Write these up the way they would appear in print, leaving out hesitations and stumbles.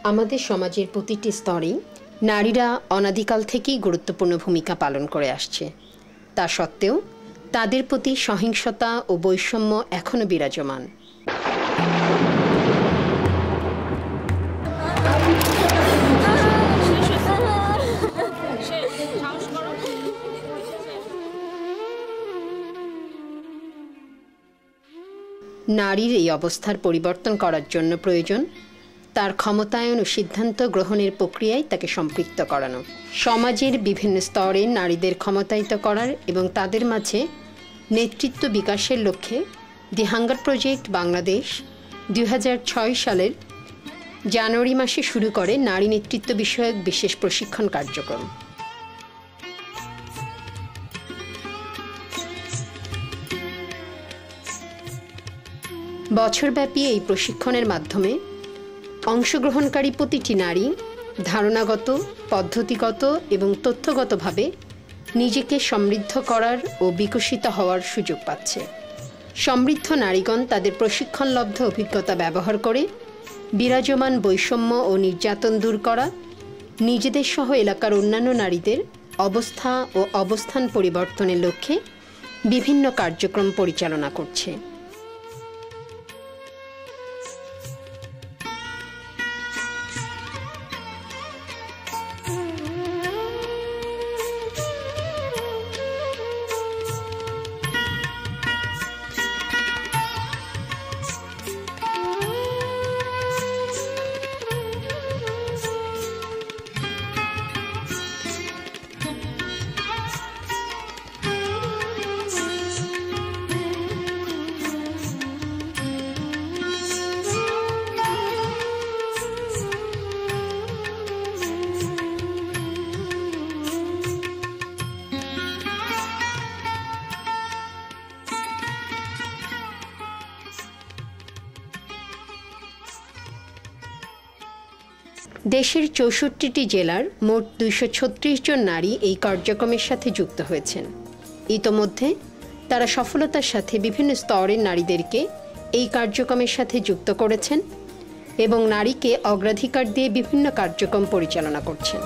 আমাদের সমাজের প্রতিটি স্তরেই নারীরা অনাদিকাল থেকেই গুরুত্বপূর্ণ ভূমিকা পালন করে আসছে। তা সত্ত্বেও তাদের প্রতি সহিংসতা ও বৈষম্য এখনো বিরাজমান। নারীর এই অবস্থার পরিবর্তন করার জন্য প্রয়োজন তার ক্ষমতায়ন ও সিদ্ধান্ত গ্রহণের প্রক্রিয়ায় তাকে সম্পৃক্ত করানো। সমাজের বিভিন্ন স্তরে নারীদের ক্ষমতায়িত করার এবং তাদের মাঝে নেতৃত্ব বিকাশের লক্ষ্যে দি হাঙ্গার প্রজেক্ট বাংলাদেশ 2006 সালের জানুয়ারি মাসে শুরু করে নারী নেতৃত্ব বিষয়ক বিশেষ প্রশিক্ষণ কার্যক্রম। বছরব্যাপী এই প্রশিক্ষণের মাধ্যমে অংশগ্রহণকারী প্রতিটি নারী ধারণাগত, পদ্ধতিগত এবং তথ্যগতভাবে নিজেকে সমৃদ্ধ করার ও বিকশিত হওয়ার সুযোগ পাচ্ছে। সমৃদ্ধ নারীগণ তাদের প্রশিক্ষণলব্ধ অভিজ্ঞতা ব্যবহার করে বিরাজমান বৈষম্য ও নির্যাতন দূর করা, নিজেদের সহ এলাকার অন্যান্য নারীদের অবস্থা ও অবস্থান পরিবর্তনের লক্ষ্যে বিভিন্ন কার্যক্রম পরিচালনা করছে। দেশের 64টি জেলার মোট 236 জন নারী এই কার্যক্রমের সাথে যুক্ত হয়েছেন। ইতোমধ্যে তারা সফলতার সাথে বিভিন্ন স্তরের নারীদেরকে এই কার্যক্রমের সাথে যুক্ত করেছেন এবং নারীকে অগ্রাধিকার দিয়ে বিভিন্ন কার্যক্রম পরিচালনা করছেন।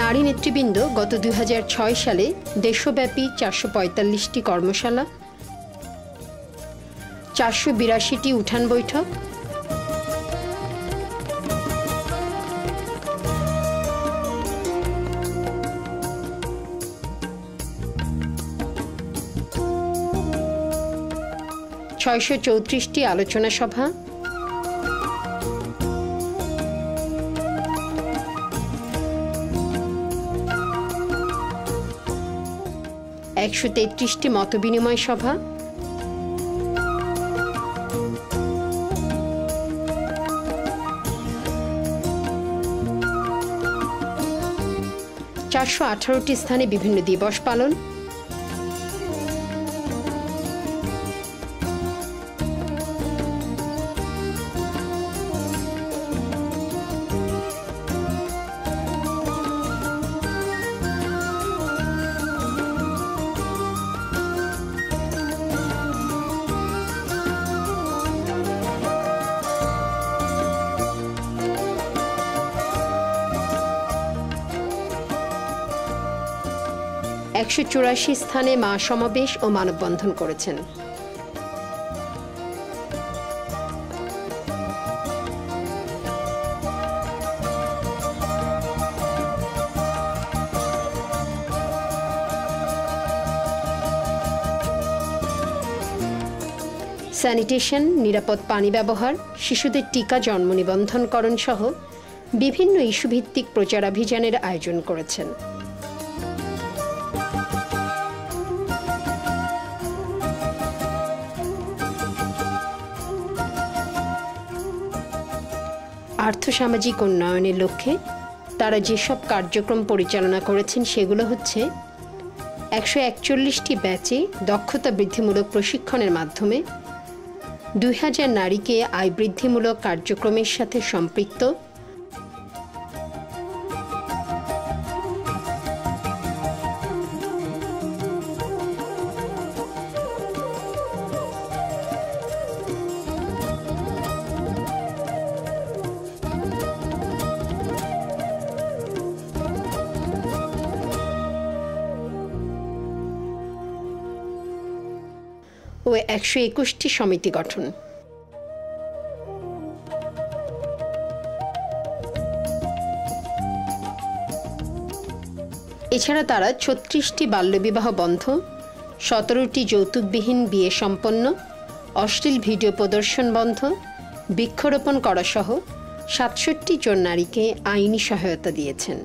নারী নেতৃবৃন্দ গত 2006 সালে দেশব্যাপী 445টি কর্মশালা, 482টি উঠান বৈঠক, 634টি আলোচনা সভা, 133টি মতবিনিময় সভা, 418টি স্থানে বিভিন্ন দিবস পালন, একশো 184 স্থানে মা সমাবেশ ও মানববন্ধন করেছেন। স্যানিটেশন, নিরাপদ পানি ব্যবহার, শিশুদের টিকা জন্ম নিবন্ধনকরণ সহ বিভিন্ন ইস্যুভিত্তিক প্রচারাভিযানের আয়োজন করেছেন। আর্থসামাজিক উন্নয়নের লক্ষ্যে তারা যেসব কার্যক্রম পরিচালনা করেছেন সেগুলো হচ্ছে 141টি ব্যাচে দক্ষতা বৃদ্ধিমূলক প্রশিক্ষণের মাধ্যমে 2000 নারীকে আয় বৃদ্ধিমূলক কার্যক্রমের সাথে সম্পৃক্ত, ও 121টি সমিতি গঠন। এছাড়া তারা 36টি বাল্যবিবাহ বন্ধ, 17টি যৌতুকবিহীন বিয়ে সম্পন্ন, অশ্লীল ভিডিও প্রদর্শন বন্ধ, বৃক্ষরোপণ করা সহ 67 জন নারীকে আইনি সহায়তা দিয়েছেন।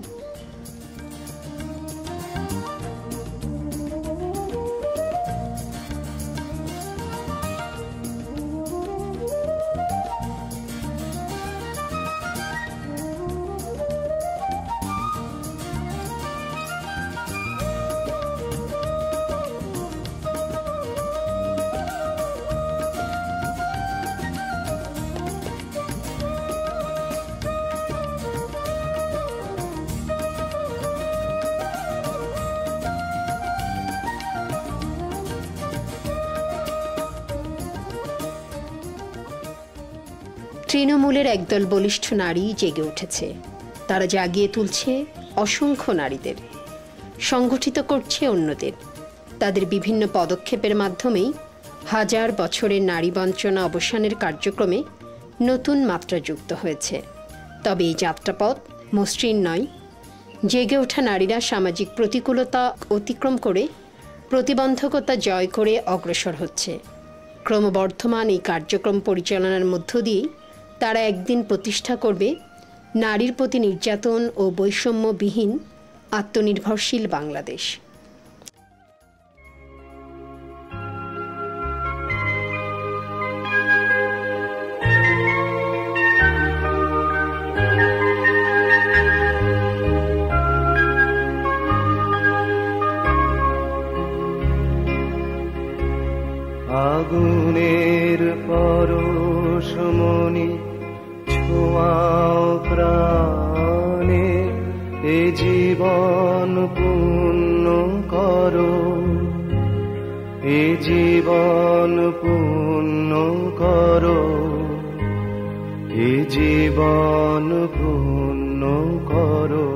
তৃণমূলের একদল বলিষ্ঠ নারী জেগে উঠেছে। তারা জাগিয়ে তুলছে অসংখ্য নারীদের, সংগঠিত করছে অন্যদের। তাদের বিভিন্ন পদক্ষেপের মাধ্যমেই হাজার বছরের নারী বঞ্চনা অবসানের কার্যক্রমে নতুন মাত্রা যুক্ত হয়েছে। তবে এই যাত্রাপথ মসৃণ নয়। জেগে ওঠা নারীরা সামাজিক প্রতিকূলতা অতিক্রম করে প্রতিবন্ধকতা জয় করে অগ্রসর হচ্ছে। ক্রমবর্ধমান এই কার্যক্রম পরিচালনার মধ্য দিয়ে তারা একদিন প্রতিষ্ঠা করবে নারীর প্রতি নির্যাতন ও বৈষম্যবিহীন আত্মনির্ভরশীল বাংলাদেশ। আগুনের পরশমণি ছোঁয়াও প্রাণে, এ জীবন পূর্ণ করো, এ জীবন পূর্ণ করো, এ জীবন পূর্ণ করো।